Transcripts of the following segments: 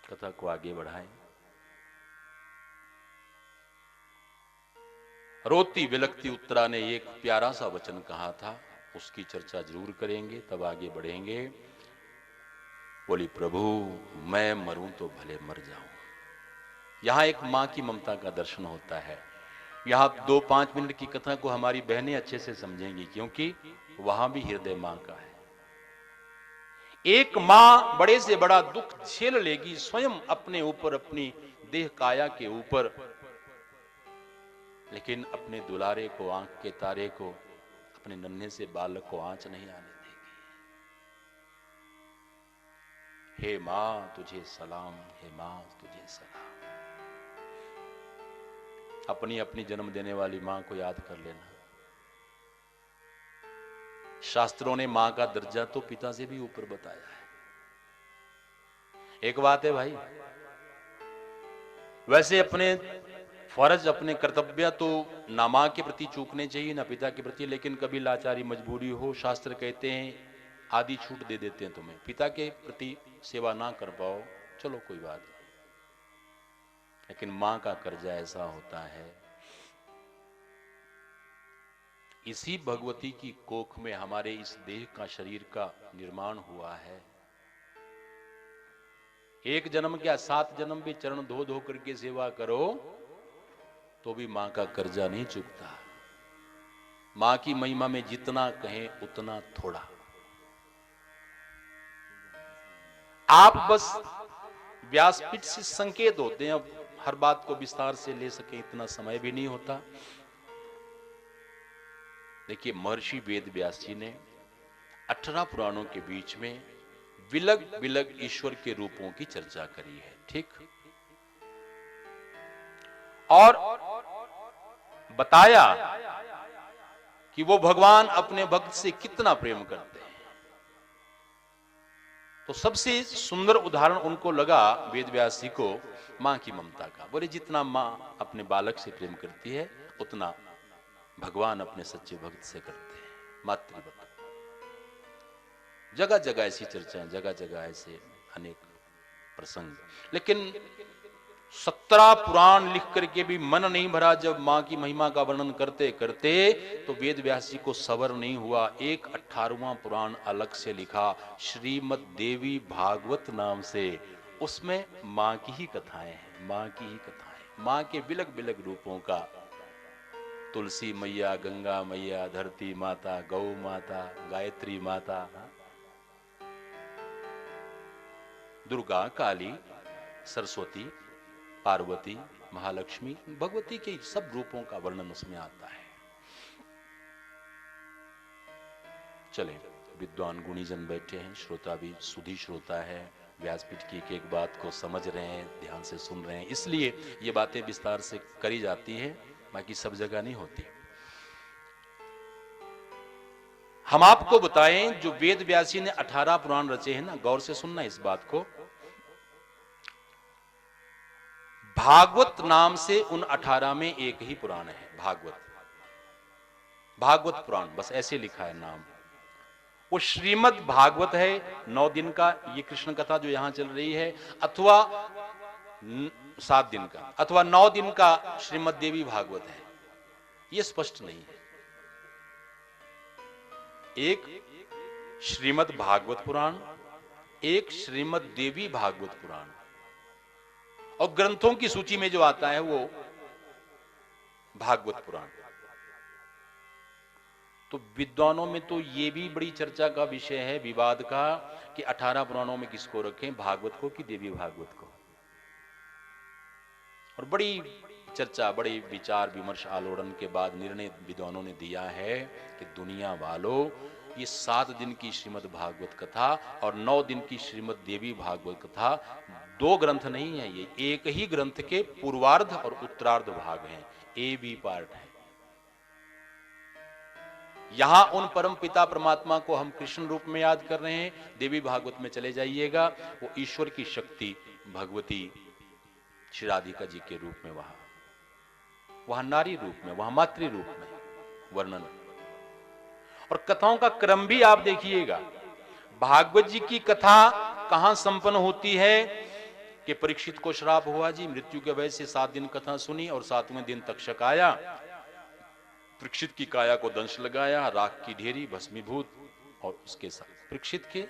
कथा को आगे बढ़ाएं। रोती विलकती उत्तरा ने एक प्यारा सा वचन कहा था, उसकी चर्चा जरूर करेंगे, तब आगे बढ़ेंगे। बोली, प्रभु मैं मरूं तो भले मर जाऊं। यहां एक मां की ममता का दर्शन होता है। यहां 2-5 मिनट की कथा को हमारी बहनें अच्छे से समझेंगी, क्योंकि वहां भी हृदय मां का है। एक मां बड़े से बड़ा दुख झेल लेगी स्वयं अपने ऊपर, अपनी देह काया के ऊपर, लेकिन अपने दुलारे को, आंख के तारे को, अपने नन्हे से बालक को आंच नहीं आने देगी। हे मां तुझे सलाम, हे मां तुझे सलाम। अपनी अपनी जन्म देने वाली मां को याद कर लेना। शास्त्रों ने मां का दर्जा तो पिता से भी ऊपर बताया है। एक बात है भाई, वैसे अपने फर्ज, अपने कर्तव्य तो ना मां के प्रति चूकने चाहिए ना पिता के प्रति, लेकिन कभी लाचारी मजबूरी हो, शास्त्र कहते हैं आधी छूट दे देते हैं तुम्हें, पिता के प्रति सेवा ना कर पाओ, चलो कोई बात नहीं, लेकिन मां का कर्जा ऐसा होता है। इसी भगवती की कोख में हमारे इस देह का, शरीर का निर्माण हुआ है। एक जन्म क्या 7 जन्म भी चरण धो धो करके सेवा करो तो भी मां का कर्जा नहीं चुकता। मां की महिमा में जितना कहें उतना थोड़ा। आप बस व्यासपीठ से संकेत होते हैं, अब हर बात को विस्तार से ले सके इतना समय भी नहीं होता। देखिए, महर्षि वेद व्यास जी ने 18 पुराणों के बीच में विलग विलग ईश्वर के रूपों की चर्चा करी है, ठीक? और बताया कि वो भगवान अपने भक्त से कितना प्रेम करते हैं। तो सबसे सुंदर उदाहरण उनको लगा वेद व्यास जी को मां की ममता का। बोले, जितना मां अपने बालक से प्रेम करती है उतना भगवान अपने सच्चे भक्त से करते हैं। मातृवत। जगह जगह ऐसी चर्चाएं, जगह जगह ऐसे अनेक प्रसंग, लेकिन 17 पुराण लिख करके भी मन नहीं भरा जब मां की महिमा का वर्णन करते करते, तो वेद व्यास जी को सबर नहीं हुआ। एक 18वां पुराण अलग से लिखा, श्रीमद देवी भागवत नाम से। उसमें मां की ही कथाएं हैं, मां की ही कथाएं, मां के बिलग बिलग रूपों का। तुलसी मैया, गंगा मैया, धरती माता, गौ माता, गायत्री माता, दुर्गा, काली, सरस्वती, पार्वती, महालक्ष्मी, भगवती के सब रूपों का वर्णन उसमें आता है। चले, विद्वान गुणीजन बैठे हैं, श्रोता भी सुधी श्रोता है, व्यासपीठ की एक एक बात को समझ रहे हैं, ध्यान से सुन रहे हैं, इसलिए ये बातें विस्तार से करी जाती हैं, बाकी सब जगह नहीं होती। हम आपको बताएं, जो वेद व्यासी ने 18 पुराण रचे हैं ना, गौर से सुनना इस बात को। भागवत नाम से उन 18 में एक ही पुराण है, भागवत, भागवत पुराण, बस ऐसे लिखा है नाम। वो श्रीमद् भागवत है, 9 दिन का ये कृष्ण कथा जो यहां चल रही है, अथवा 7 दिन का, अथवा 9 दिन का श्रीमद् देवी भागवत है, ये स्पष्ट नहीं है। एक श्रीमद् भागवत पुराण, एक श्रीमद् देवी भागवत पुराण, और ग्रंथों की सूची में जो आता है वो भागवत पुराण। तो विद्वानों में तो ये भी बड़ी चर्चा का विषय है, विवाद का, कि 18 पुराणों में किसको रखें, भागवत को कि देवी भागवत को। और बड़ी चर्चा, बड़ी विचार विमर्श आलोड़न के बाद निर्णय विद्वानों ने दिया है कि दुनिया वालों, ये 7 दिन की श्रीमद् भागवत कथा और 9 दिन की श्रीमद् देवी भागवत कथा 2 ग्रंथ नहीं है, ये एक ही ग्रंथ के पूर्वार्ध और उत्तरार्ध भाग हैं, ए बी पार्ट है। यहां उन परम पिता परमात्मा को हम कृष्ण रूप में याद कर रहे हैं, देवी भागवत में चले जाइएगा, वो ईश्वर की शक्ति भगवती श्री राधिका जी के रूप में, वहां नारी रूप में, वहां मातृ रूप में वर्णन। और कथाओं का क्रम भी आप देखिएगा, भागवत जी की कथा कहां संपन्न होती है, कि परीक्षित को श्राप हुआ जी, मृत्यु के वजह से 7 दिन कथा सुनी और 7वें दिन तक्षक आया, परीक्षित की काया को दंश लगाया, राख की ढेरी भस्मीभूत, और उसके साथ परीक्षित के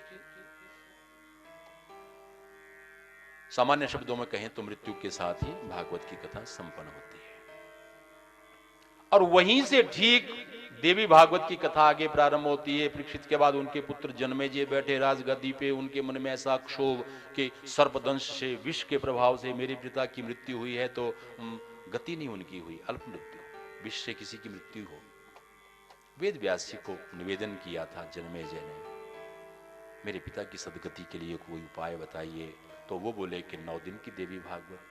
सामान्य शब्दों में कहें तो मृत्यु के साथ ही भागवत की कथा संपन्न होती है। और वहीं से ठीक देवी भागवत की कथा आगे प्रारंभ होती है। परीक्षित के बाद उनके पुत्र जन्मेजय बैठे राजगद्दी पे, उनके मन में ऐसा क्षोभ कि सर्पदंश से, विष के प्रभाव से मेरे पिता की मृत्यु हुई है, तो गति नहीं उनकी हुई, अल्प मृत्यु, विष से किसी की मृत्यु हो। वेद व्यास जी को निवेदन किया था जन्मेजय ने, मेरे पिता की सदगति के लिए कोई उपाय बताइए। तो वो बोले कि 9 दिन की देवी भागवत।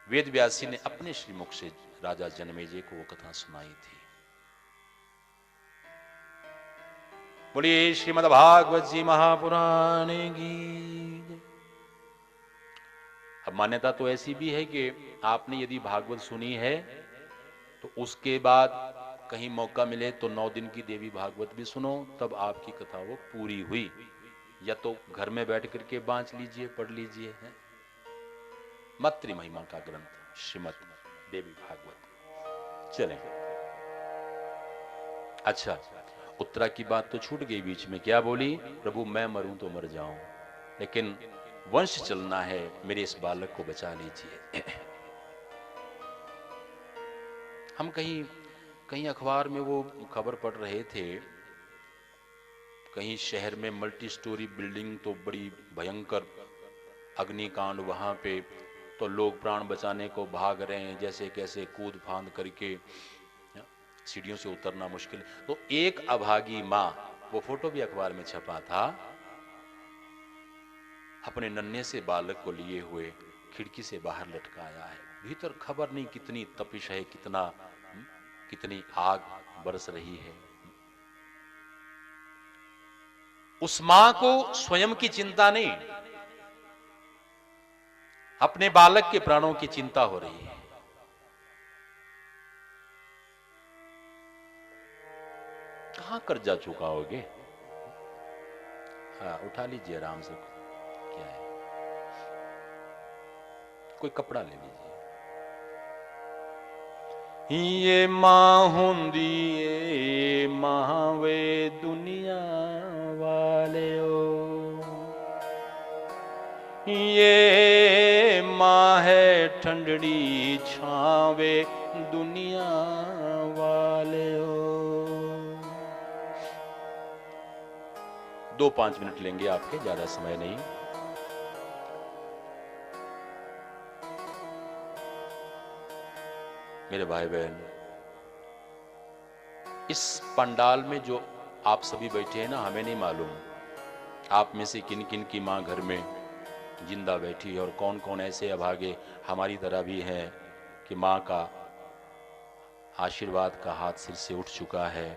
वेद व्यास जी ने अपने श्रीमुख से राजा जन्मेजय को वो कथा सुनाई थी। बोलिए श्रीमद् भागवत जी महापुराण की। अब मान्यता तो ऐसी भी है कि आपने यदि भागवत सुनी है तो उसके बाद कहीं मौका मिले तो 9 दिन की देवी भागवत भी सुनो, तब आपकी कथा वो पूरी हुई। या तो घर में बैठ करके बांच लीजिए, पढ़ लीजिए, है मातृ महिमा का ग्रंथ श्रीमद् देवी भागवत। चलें। अच्छा, उत्तरा की बात तो छूट गई बीच में। क्या बोली? प्रभु मैं मरूं तो मर जाऊं, लेकिन वंश चलना है, मेरे इस बालक को बचा लीजिए। हम कहीं अखबार में वो खबर पढ़ रहे थे, कहीं शहर में मल्टी स्टोरी बिल्डिंग, तो बड़ी भयंकर अग्निकांड वहां पे, तो लोग प्राण बचाने को भाग रहे हैं, जैसे कैसे कूद फांद करके, सीढ़ियों से उतरना मुश्किल। तो एक अभागी माँ, वो फोटो भी अखबार में छपा था, अपने नन्हे से बालक को लिए हुए खिड़की से बाहर लटकाया है। भीतर खबर नहीं कितनी तपिश है, कितनी आग बरस रही है। उस मां को स्वयं की चिंता नहीं, अपने बालक के प्राणों की चिंता हो रही है। कहां कर्जा चुकाओगे? हाँ, उठा लीजिए आराम से, क्या है, कोई कपड़ा ले लीजिए। ये मां हुंदी ए मां वे दुनिया वाले ओ, ये मां है ठंडड़ी छावे दुनिया वाले ओ। 2-5 मिनट लेंगे आपके, ज्यादा समय नहीं। मेरे भाई बहन, इस पंडाल में जो आप सभी बैठे हैं ना, हमें नहीं मालूम आप में से किन किन की मां घर में जिंदा बैठी है, और कौन कौन ऐसे अभागे हमारी तरह भी हैं कि मां का आशीर्वाद का हाथ सिर से उठ चुका है।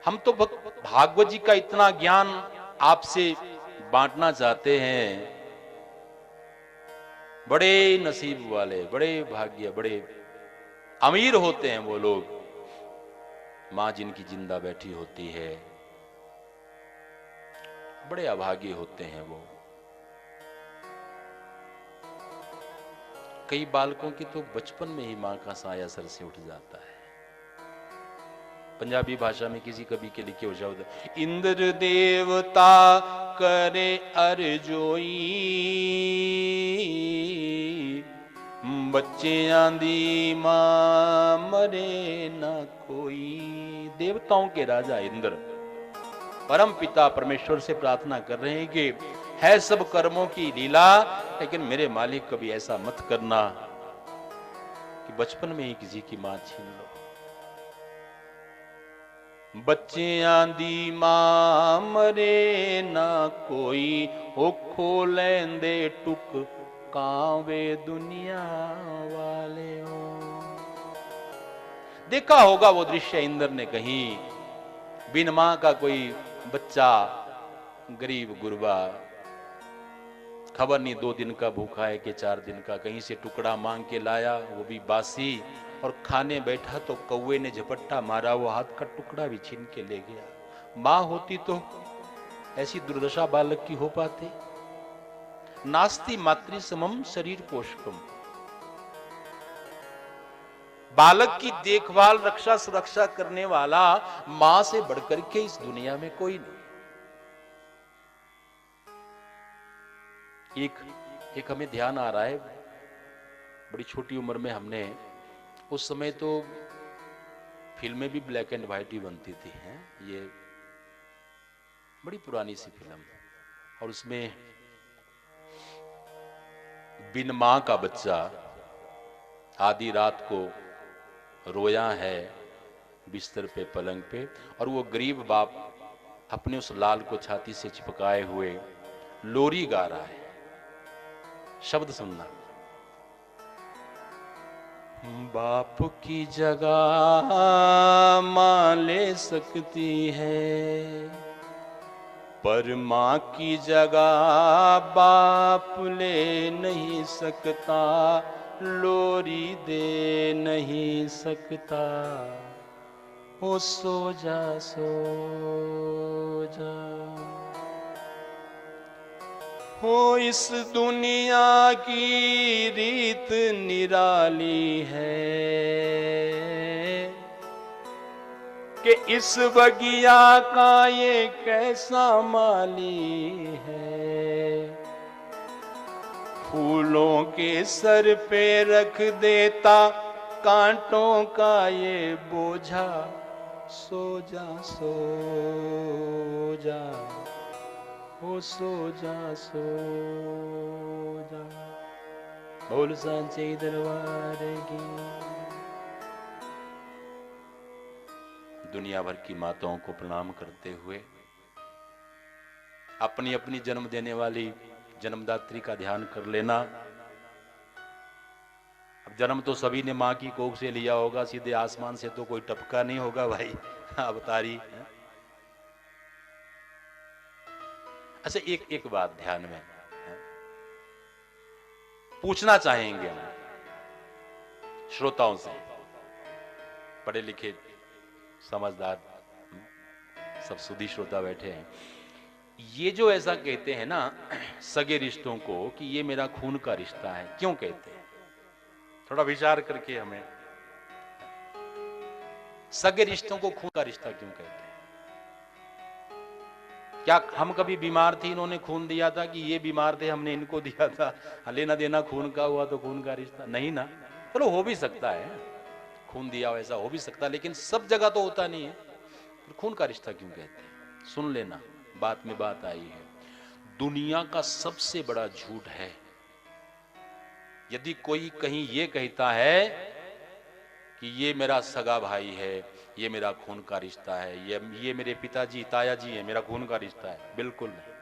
हम तो भागवत जी का इतना ज्ञान आपसे बांटना चाहते हैं। बड़े नसीब वाले, बड़े भाग्य, बड़े अमीर होते हैं वो लोग, मां जिनकी जिंदा बैठी होती है। बड़े अभागे होते हैं वो। कई बालकों की तो बचपन में ही मां का साया सर से उठ जाता है। पंजाबी भाषा में किसी कवि के लिखे हो शब्द, इंद्र देवता करे अरजोई, बच्चियां दी मां मरे ना कोई। देवताओं के राजा इंद्र परम पिता परमेश्वर से प्रार्थना कर रहे हैं कि है सब कर्मों की लीला, लेकिन मेरे मालिक कभी ऐसा मत करना कि बचपन में ही किसी की मां छीन लो। बच्चियां दी मां मरे ना कोई, ओ खोलेंदे टुक कावे दुनिया वाले हो। देखा होगा वो दृश्य इंद्र ने कहीं, बिन मां का कोई बच्चा, गरीब गुरबा, खबर नहीं 2 दिन का भूखा है कि 4 दिन का, कहीं से टुकड़ा मांग के लाया, वो भी बासी, और खाने बैठा तो कौवे ने झपट्टा मारा, वो हाथ का टुकड़ा भी छीन के ले गया। मां होती तो ऐसी दुर्दशा बालक की हो पाते। नास्ति मातृ समम शरीर पोषकम। बालक की देखभाल, रक्षा, सुरक्षा करने वाला मां से बढ़कर के इस दुनिया में कोई नहीं। एक हमें ध्यान आ रहा है, बड़ी छोटी उम्र में हमने, उस समय तो फिल्में भी ब्लैक एंड व्हाइट ही बनती थी हैं, ये बड़ी पुरानी सी फिल्म, और उसमें बिन मां का बच्चा आधी रात को रोया है बिस्तर पे, पलंग पे, और वो गरीब बाप अपने उस लाल को छाती से चिपकाए हुए लोरी गा रहा है। शब्द सुनना, बाप की जगह मां ले सकती है, पर मां की जगह बाप ले नहीं सकता, लोरी दे नहीं सकता। ओ सो जा सो जा, हो इस दुनिया की रीत निराली है, कि इस बगिया का ये कैसा माली है, फूलों के सर पे रख देता कांटों का ये बोझा, सो जा सो जा, ओ सो जा सो जा। बोल सांचे दरबार की। दुनिया भर की माताओं को प्रणाम करते हुए अपनी अपनी जन्म देने वाली जन्मदात्री का ध्यान कर लेना। अब जन्म तो सभी ने मां की कोख से लिया होगा, सीधे आसमान से तो कोई टपका नहीं होगा भाई, अवतारी। अच्छा, एक बात ध्यान में पूछना चाहेंगे हम श्रोताओं से, पढ़े लिखे समझदार सब सुधी श्रोता बैठे हैं। ये जो ऐसा कहते हैं ना सगे रिश्तों को कि ये मेरा खून का रिश्ता है, क्यों कहते हैं? थोड़ा विचार करके हमें, सगे रिश्तों को खून का रिश्ता क्यों कहते हैं? क्या हम कभी बीमार थे, इन्होंने खून दिया था, कि ये बीमार थे हमने इनको दिया था? लेना देना खून का हुआ तो खून का रिश्ता नहीं ना। चलो हो भी सकता है, खून दिया वैसा हो भी सकता है, लेकिन सब जगह तो होता नहीं है। फिर खून का रिश्ता क्यों कहते हैं? सुन लेना, बात में बात आई है। दुनिया का सबसे बड़ा झूठ है यदि कोई कहीं ये कहता है कि ये मेरा सगा भाई है, ये मेरा खून का रिश्ता है, ये मेरे पिताजी ताया जी है, मेरा खून का रिश्ता है। बिल्कुल नहीं।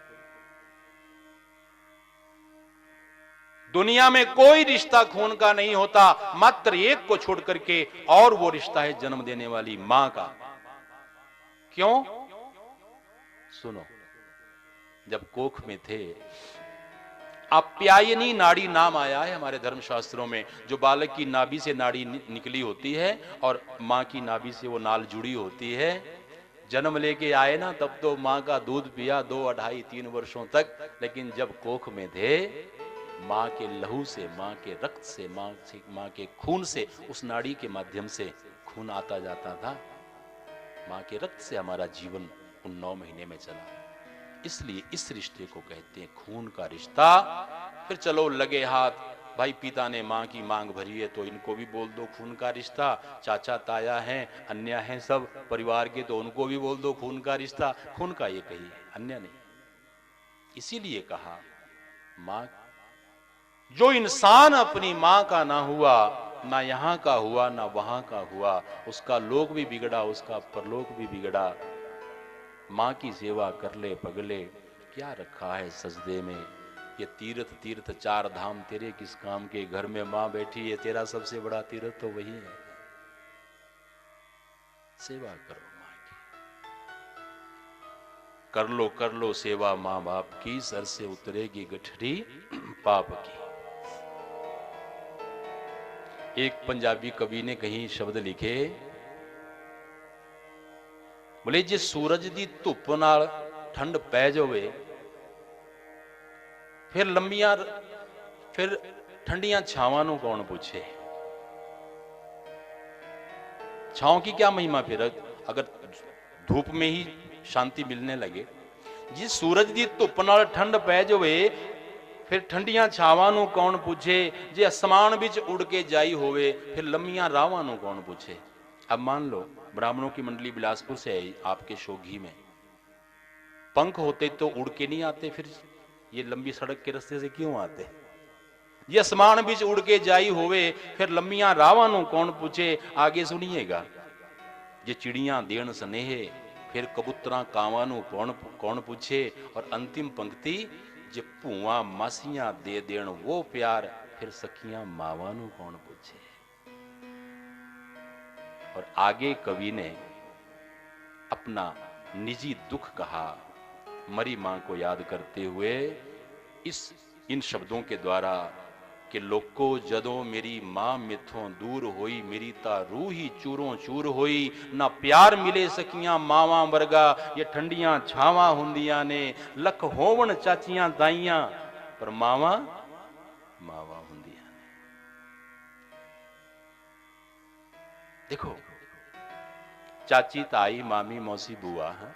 दुनिया में कोई रिश्ता खून का नहीं होता, मात्र एक को छोड़ करके, और वो रिश्ता है जन्म देने वाली मां का। क्यों? सुनो, जब कोख में थे, आप्यायनी नाड़ी नाम आया है हमारे धर्मशास्त्रों में, जो बालक की नाभि से नाड़ी निकली होती है और मां की नाभि से वो नाल जुड़ी होती है। जन्म लेके आए ना, तब तो मां का दूध पिया 2, 2.5, 3 वर्षों तक, लेकिन जब कोख में थे, मां के लहू से, मां के रक्त से, मां के खून से, उस नाड़ी के माध्यम से खून आता जाता था। मां के रक्त से हमारा जीवन उन 9 महीने में चला। इसलिए इस रिश्ते को कहते हैं खून का रिश्ता। फिर चलो लगे हाथ, भाई पिता ने मां की मांग भरी है तो इनको भी बोल दो खून का रिश्ता, चाचा ताया हैं, अन्य हैं सब परिवार के, तो उनको भी बोल दो खून का रिश्ता। खून का ये कही है, अन्य नहीं। इसीलिए कहा, मां, जो इंसान अपनी मां का ना हुआ, ना यहां का हुआ ना वहां का हुआ, उसका लोक भी बिगड़ा, उसका परलोक भी बिगड़ा। मां की सेवा कर ले पगले, क्या रखा है सजदे में? ये तीर्थ तीर्थ 4 धाम तेरे किस काम के? घर में मां बैठी है, तेरा सबसे बड़ा तीर्थ तो वही है। सेवा करो मां की, कर लो सेवा मां बाप की, सर से उतरेगी गठरी पाप की। एक पंजाबी कवि ने कहीं शब्द लिखे, बोले जे सूरज दी धुप नाल ठंड पै जावे फिर लंबियां फिर ठंडियां छावां नूं कौन पूछे। छांव की क्या महिमा फिर अगर धूप में ही शांति मिलने लगे। जी सूरज की धुप नाल ठंड पै जावे फिर ठंडियां छावां नूं कौन पूछे। जे आसमान विच उड़ के जाई होवे फिर लंबियां रावां नूं कौन पूछे। अब मान लो ब्राह्मणों की मंडली बिलासपुर से आई आपके शोघी में, पंख होते तो उड़ के नहीं आते, फिर ये लंबी सड़क के रास्ते से क्यों आते। ये आसमान बीच उड़ के जाई होवे फिर लंबियां रावां नूं कौन पूछे। आगे सुनिएगा, जे चिड़ियां देण स्नेहे फिर कबूतरां कावां नूं कौन पूछे। और अंतिम पंक्ति, जे भूआ मासियां दे देण वो प्यार फिर सखियां मावां नूं कौन पूछे। और आगे कवि ने अपना निजी दुख कहा मरी मां को याद करते हुए इन शब्दों के द्वारा कि लोको जदों मेरी मां मिथों दूर होई मेरी ता रूह ही चूरों चूर होई। ना प्यार मिले सकियां मावां वर्गा ये ठंडियां छावां हुंदियां ने। लख होवन चाचियां ताइयां पर मावां मावां हुंदियां ने। देखो चाची ताई मामी मौसी बुआ है,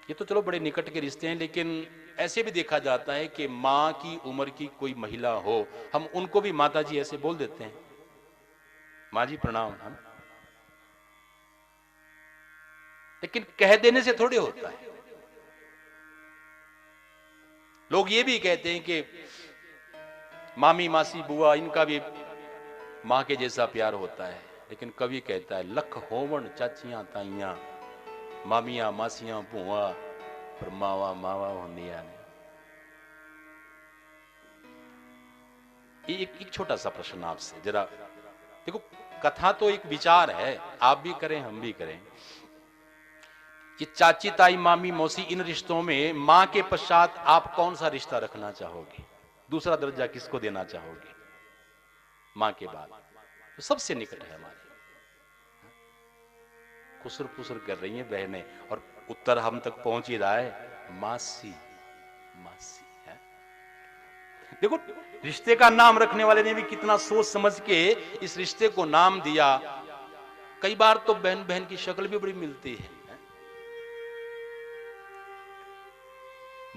ये तो चलो बड़े निकट के रिश्ते हैं, लेकिन ऐसे भी देखा जाता है कि मां की उम्र की कोई महिला हो हम उनको भी माता जी ऐसे बोल देते हैं, मां जी प्रणाम। हम लेकिन कह देने से थोड़े होता है। लोग ये भी कहते हैं कि मामी मासी बुआ इनका भी मां के जैसा प्यार होता है, लेकिन कवि कहता है लख होवन चाचियां ताइयां मामियां मासियां भूआ पर मावा मावा होंदियां ने। एक छोटा सा प्रश्न आपसे, जरा देखो कथा तो एक विचार है, आप भी करें हम भी करें। ये चाची ताई मामी मौसी इन रिश्तों में मां के पश्चात आप कौन सा रिश्ता रखना चाहोगे, दूसरा दर्जा किसको देना चाहोगे मां के बाद। तो सबसे निकट है हमारे। खुसर फुसर कर रही हैं बहनें और उत्तर हम तक पहुंच ही रहा है मासी मासी है। देखो रिश्ते का नाम रखने वाले ने भी कितना सोच समझ के इस रिश्ते को नाम दिया। कई बार तो बहन बहन की शक्ल भी बड़ी मिलती है।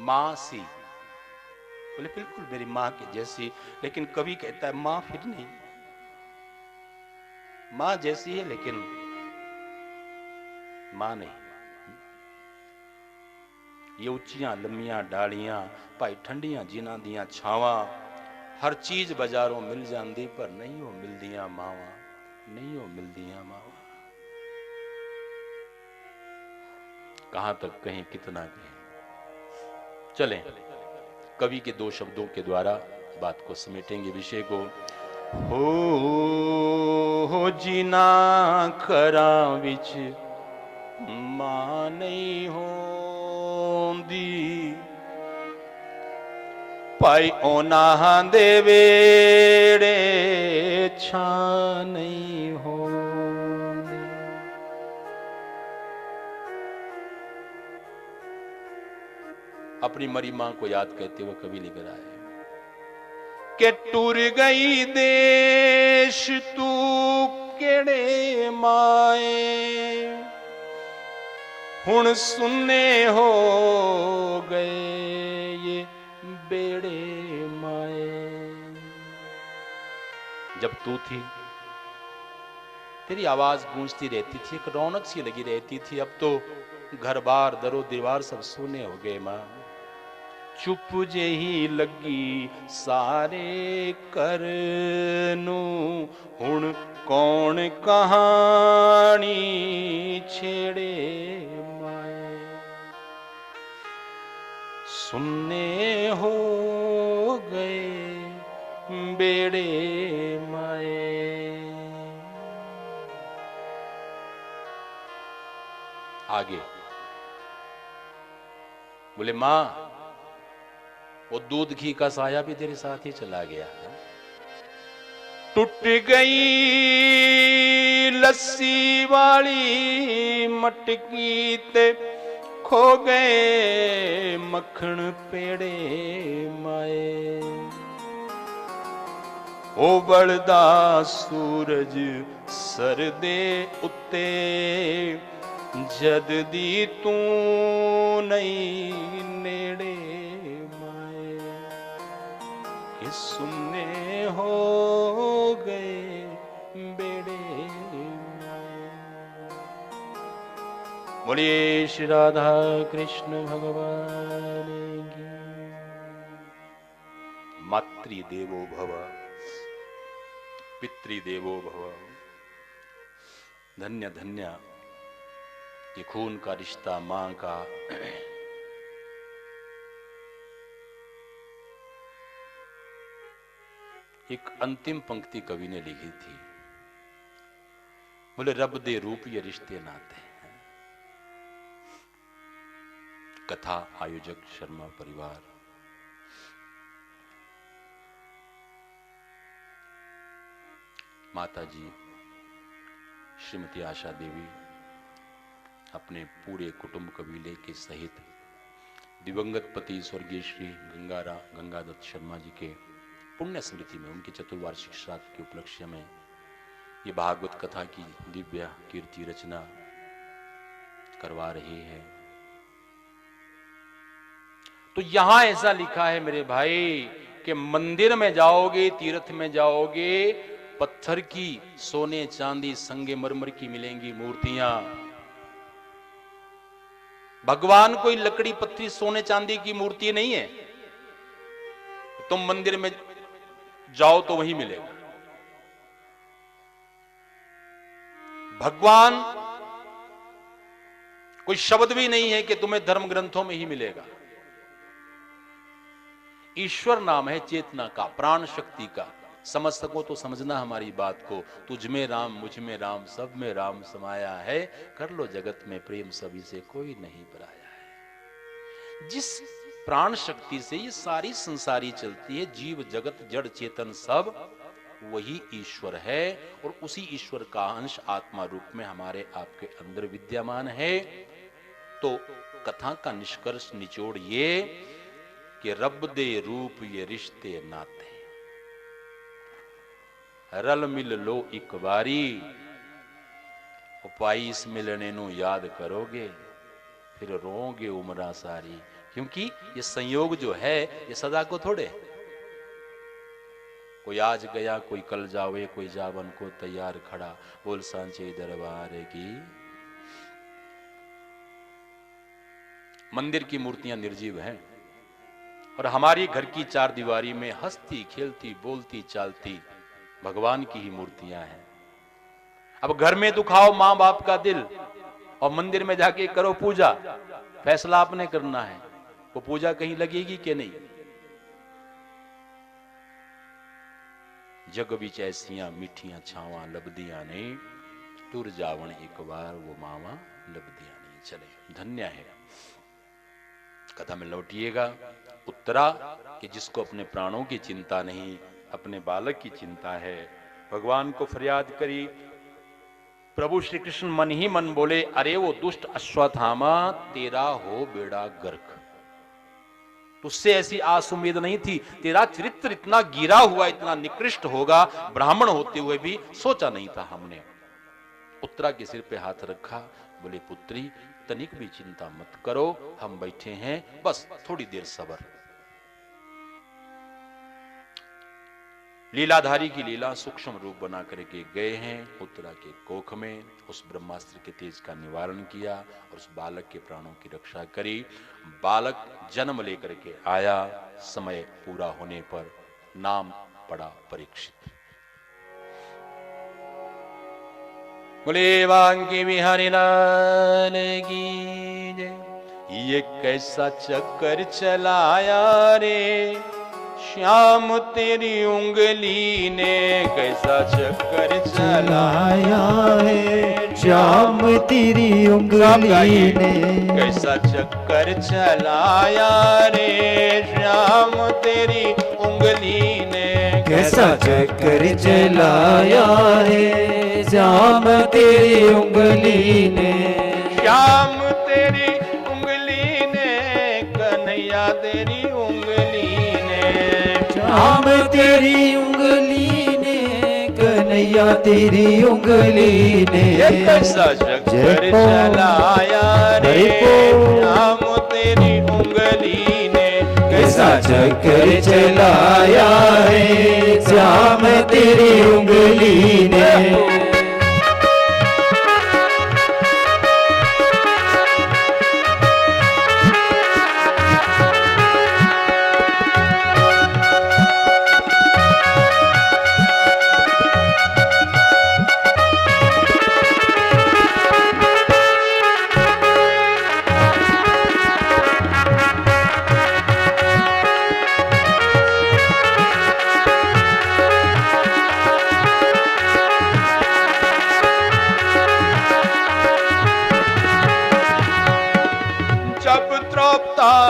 मासी बोले बिल्कुल मेरी मां की जैसी, लेकिन कभी कहता है मां फिर नहीं, मां जैसी है लेकिन मां नहीं। ये उच्चियां लम्बियां डालियां भाई ठंडियां जिन्हां दियां छावां हर चीज बाजारों मिल जाती पर नहीं हो मिलदियां मावां, नहीं हो मिलदियां मावां। कहां तक कहें कितना कहें। चलें कवि के दो शब्दों के द्वारा बात को समेटेंगे विषय को। हो जीना खरा विच मां नहीं होंदी भाई ओना दे वेड़े छां नहीं होंदी। अपनी मरी मां को याद करते हुए कवि लिख रहा है कि टूर गई देश तू केड़े माए हुण सुन्ने हो गए ये बेड़े माए। जब तू थी तेरी आवाज गूंजती रहती थी, एक रौनक सी लगी रहती थी। अब तो घर बार दरो दीवार सब सोने हो गए मां। चुप जेही लगी सारे करनू हुण कौन कहानी छेड़े माए। सुन्ने हो गए बेड़े माए। आगे बोले मां वो दूध घी का साया भी तेरे साथ ही चला गया। टूट गई लस्सी वाली मटकी ते खो गए मक्खन पेड़े माए। ओ बलदा सूरज सर दे उत्ते जद दी तू नहीं नेड़े माए। कि सुनने हो गए बेड़े माए। बोलिए श्री राधा कृष्ण भगवान की। मातृदेवो भव पितृदेवो भव। धन्य धन्य ये खून का रिश्ता मां का। एक अंतिम पंक्ति कवि ने लिखी थी, बोले रब दे रूप ये रिश्ते नाते हैं। कथा आयोजक शर्मा परिवार। माता जी श्रीमती आशा देवी अपने पूरे कुटुंब कबीले के सहित दिवंगत पति स्वर्गीय श्री गंगादत्त शर्मा जी के पुण्य स्मृति में उनके चतुर्वार्षिक श्राद्ध के उपलक्ष्य में ये भागवत कथा की दिव्य कीर्ति रचना करवा रही है। तो यहां ऐसा लिखा है मेरे भाई कि मंदिर में जाओगे, तीर्थ में जाओगे, पत्थर की, सोने चांदी संगमरमर की मिलेंगी मूर्तियां। भगवान कोई लकड़ी पत्थरी सोने चांदी की मूर्ति नहीं है। तुम मंदिर में जाओ तो वही मिलेगा। भगवान कोई शब्द भी नहीं है कि तुम्हें धर्म ग्रंथों में ही मिलेगा। ईश्वर नाम है चेतना का, प्राण शक्ति का। समझ सको तो समझना हमारी बात को। तुझ में राम, मुझ में राम, सब में राम समाया है। कर लो जगत में प्रेम, सभी से कोई नहीं पराया है। जिस प्राण शक्ति से ये सारी संसारी चलती है, जीव जगत जड़ चेतन सब, वही ईश्वर है। और उसी ईश्वर का अंश आत्मा रूप में हमारे आपके अंदर विद्यमान है। तो कथा का निष्कर्ष निचोड़ ये कि रब दे रूप ये रिश्ते नाते, रल मिल लो एक बारी, पाईस मिलने नु याद करोगे, फिर रोओगे उम्रा सारी। क्योंकि ये संयोग जो है ये सदा को थोड़े। कोई आज गया, कोई कल जावे, कोई जावन को तैयार खड़ा, बोल सांचे दरबार की। मंदिर की मूर्तियां निर्जीव हैं और हमारी घर की चार दीवारी में हंसती खेलती बोलती चालती भगवान की ही मूर्तियां हैं। अब घर में दुखाओ मां बाप का दिल और मंदिर में जाके करो पूजा। फैसला आपने करना है, वो पूजा कहीं लगेगी कि नहीं। जग बिच ऐसियां मीठियां छावां लबदियां ने, टुर जावण एक बार वो मावा लबदियां नहीं। चले, धन्य है। कथा में लौटिएगा। उत्तरा कि जिसको अपने प्राणों की चिंता नहीं, अपने बालक की चिंता है, भगवान को फरियाद करी। प्रभु श्री कृष्ण मन ही मन बोले, अरे वो दुष्ट अश्वत्थामा तेरा हो बेड़ा गर्क। तुझसे ऐसी आस उम्मीद नहीं थी। तेरा चरित्र इतना गिरा हुआ, इतना निकृष्ट होगा, ब्राह्मण होते हुए भी सोचा नहीं था हमने। उत्तरा के सिर पे हाथ रखा, बोले पुत्री तनिक भी चिंता मत करो, हम बैठे हैं, बस थोड़ी देर सब्र। लीलाधारी की लीला सूक्ष्म रूप बना करके गए हैं। उत्तरा के कोख में उस ब्रह्मास्त्र के तेज का निवारण किया और उस बालक के प्राणों की रक्षा करी। बालक जन्म लेकर के आया। समय पूरा होने पर नाम पड़ा परीक्षित। बोले वांके बिहारी लाल की जय। ये कैसा चक्कर चलाया रे श्याम तेरी उंगली ने, कैसा चक्कर चलाया है श्याम तेरी उंगली ने, कैसा चक्कर चलाया रे श्याम तेरी उंगली ने, कैसा चक्कर चलाया है श्याम तेरी उंगली ने, श्याम तेरी उंगली तेरी उंगली ने, श्याम तेरी उंगली ने, कन्हैया तेरी उंगली ने, ये कैसा चक्कर चलाया रे, श्याम तेरी उंगली ने, कैसा चक्कर चलाया है श्याम तेरी उंगली ने।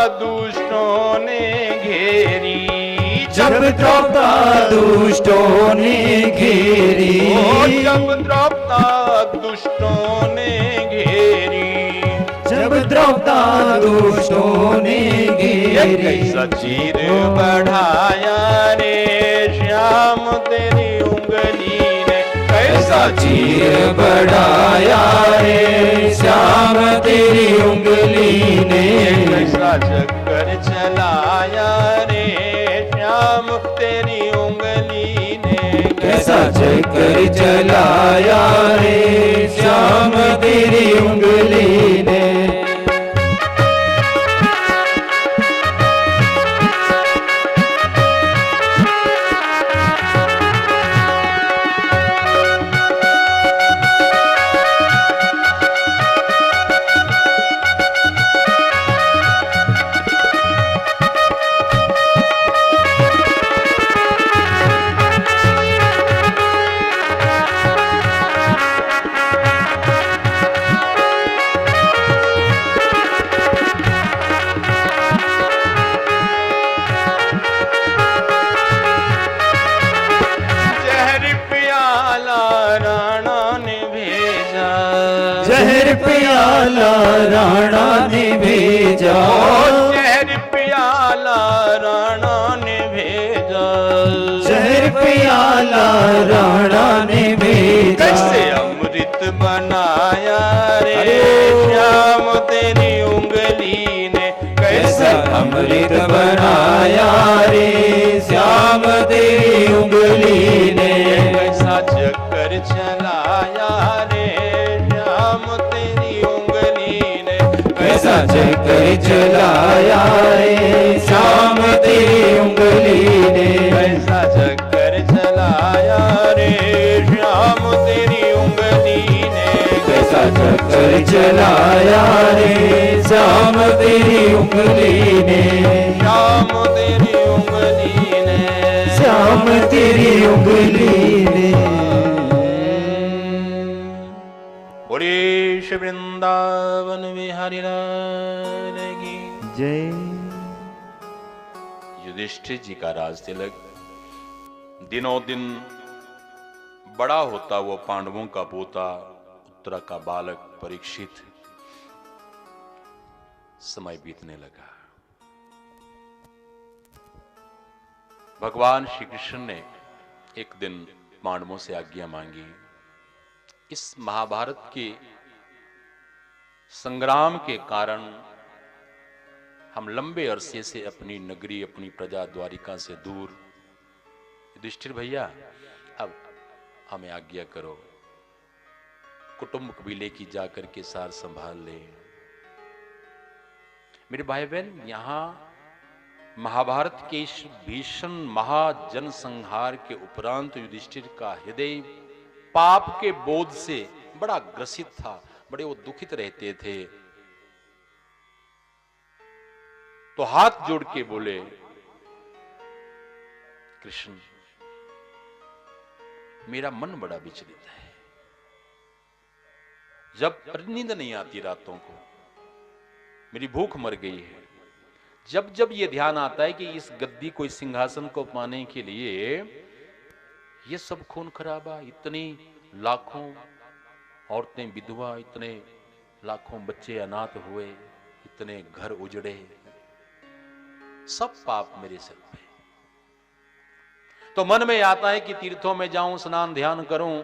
दुष्टों ने घेरी, जब द्रौपदा दुष्टों ने घेरी, जब द्रौपदा दुष्टों ने घेरी, जब द्रौपदा दुष्टों ने घेरी, कैसा चीर बढ़ाया रे श्याम तेरी उंगली ने, कैसा चीर बढ़ाया रे श्याम तेरी उंगली ने, कैसा चक्कर चलाया रे श्याम तेरी उंगली ने, कैसा चक्कर चलाया रे श्याम तेरी उंगली ने। जहर प्याला राणा ने भेजा, जहर प्याला राणा ने भेजा, जहर प्याला राणा ने भेजा, कैसे अमृत बनाया रे श्याम तेरी उंगली ने, कैसा अमृत बनाया रे श्याम तेरी उंगली ने, कैसा चक्कर चलाया रे श्याम तेरी उंगली ने, कैसा चक्कर चलाया रे श्याम तेरी उंगली ने, कैसा चक्कर चलाया रे श्याम तेरी उंगली ने, कैसा चक्कर चलाया रे श्याम तेरी उंगली ने, श्याम तेरी उंगली ने, श्याम तेरी उंगली ने। पुरीश वृंदावन बिहारी लाल की जय। युधिष्ठिर जी का राज तिलक दिनों दिन बड़ा होता वो पांडवों का पोता उत्तरा का बालक परीक्षित समय बीतने लगा। भगवान श्री कृष्ण ने एक दिन पांडवों से आज्ञा मांगी, इस महाभारत के संग्राम के कारण हम लंबे अरसे से अपनी नगरी अपनी प्रजा द्वारिका से दूर, युधिष्ठिर भैया अब हमें आज्ञा करो, कुटुंब कबीले की जाकर के सार संभाल ले। मेरे भाई बहन, यहां महाभारत के इस भीषण महाजन संहार के उपरांत युधिष्ठिर का हृदय पाप के बोध से बड़ा ग्रसित था, बड़े वो दुखित रहते थे। तो हाथ जोड़ के बोले, कृष्ण मेरा मन बड़ा विचलित है, जब नींद नहीं आती रातों को, मेरी भूख मर गई है, जब जब ये ध्यान आता है कि इस गद्दी को इस सिंहासन को पाने के लिए ये सब खून खराबा, इतनी लाखों औरतें विधवा, इतने लाखों बच्चे अनाथ हुए, इतने घर उजड़े, सब पाप मेरे सिर पे। तो मन में आता है कि तीर्थों में जाऊं, स्नान ध्यान करूं,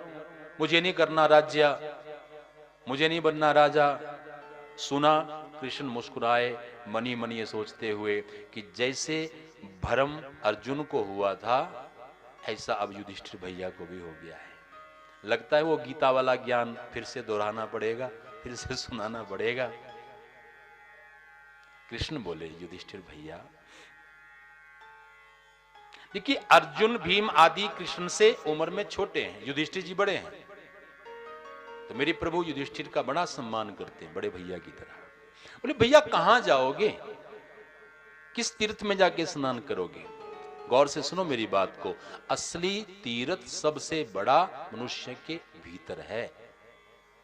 मुझे नहीं करना राज्य, मुझे नहीं बनना राजा। सुना, कृष्ण मुस्कुराए, मनी मनी ये सोचते हुए कि जैसे भरम अर्जुन को हुआ था ऐसा अब युधिष्ठिर भैया को भी हो गया है। लगता है वो गीता वाला ज्ञान फिर से दोहराना पड़ेगा, फिर से सुनाना पड़ेगा। कृष्ण बोले, युधिष्ठिर भैया देखिए, अर्जुन भीम आदि कृष्ण से उम्र में छोटे हैं, युधिष्ठिर जी बड़े हैं, तो मेरे प्रभु युधिष्ठिर का बड़ा सम्मान करते हैं, बड़े भैया की तरह। बोले भैया कहां जाओगे, किस तीर्थ में जाके स्नान करोगे? गौर से सुनो मेरी बात को, असली तीर्थ सबसे बड़ा मनुष्य के भीतर है।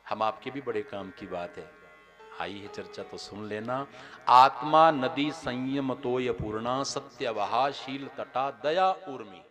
हम आपके भी बड़े काम की बात है, आई है चर्चा तो सुन लेना। आत्मा नदी संयम तोय पूर्णा, सत्यवहा शील तटा दया ऊर्मी।